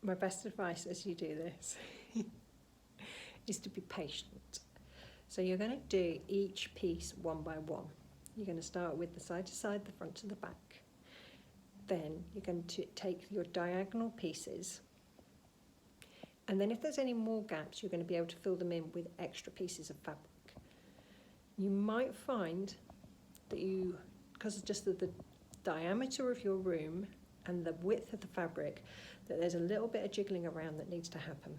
my best advice as you do this is to be patient. So you're going to do each piece one by one. You're going to start with the side to side, the front to the back. Then you're going to take your diagonal pieces, and then if there's any more gaps, you're going to be able to fill them in with extra pieces of fabric. You might find that because just of the diameter of your room and the width of the fabric, that there's a little bit of jiggling around that needs to happen.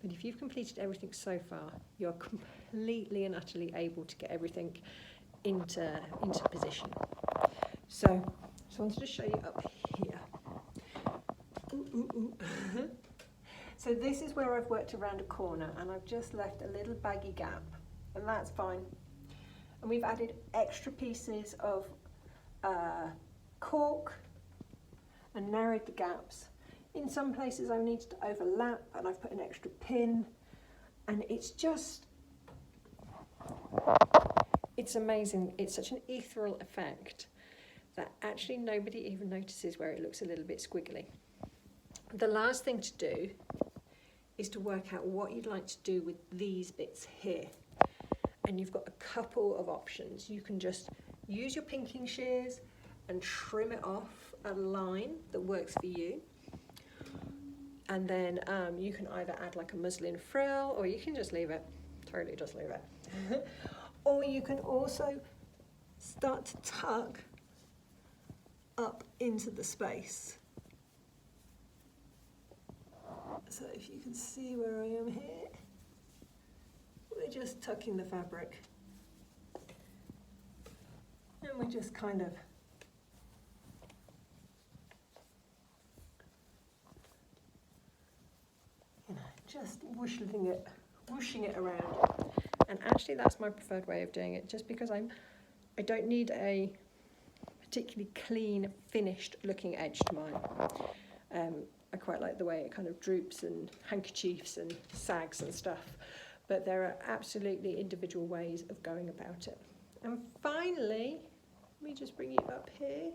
But if you've completed everything so far, you're completely and utterly able to get everything into position. So I wanted to show you up here. So this is where I've worked around a corner, and I've just left a little baggy gap, and that's fine. And we've added extra pieces of cork and narrowed the gaps. In some places I needed to overlap, and I've put an extra pin, and it's amazing. It's such an ethereal effect that actually nobody even notices where it looks a little bit squiggly. The last thing to do is to work out what you'd like to do with these bits here. And you've got a couple of options. You can just use your pinking shears and trim it off a line that works for you. And then you can either add like a muslin frill, or you can just leave it, totally just leave it. Or you can also start to tuck up into the space. So if you can see where I am here, we're just tucking the fabric. And we're just kind of just whooshing it around. And actually that's my preferred way of doing it, just because I don't need a particularly clean, finished looking edge to mine. I quite like the way it kind of droops and handkerchiefs and sags and stuff, but there are absolutely individual ways of going about it. And finally, let me just bring you up here,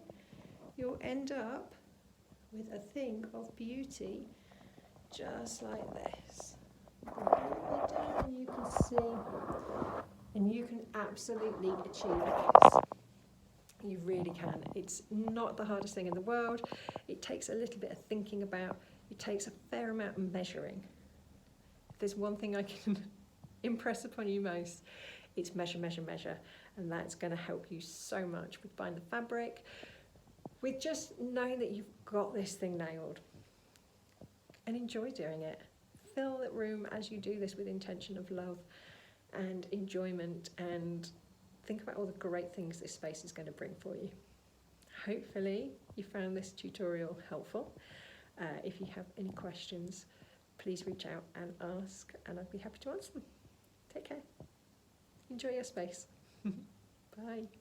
you'll end up with a thing of beauty just like this. And you can see, and you can absolutely achieve this. You really can. It's not the hardest thing in the world. It takes a little bit of thinking about. It takes a fair amount of measuring. If there's one thing I can impress upon you most, it's measure, measure, measure. And that's going to help you so much with buying the fabric, with just knowing that you've got this thing nailed. And enjoy doing it. Fill that room as you do this with intention of love and enjoyment, and think about all the great things this space is going to bring for you. Hopefully you found this tutorial helpful. If you have any questions, please reach out and ask, and I'd be happy to answer them. Take care. Enjoy your space. Bye.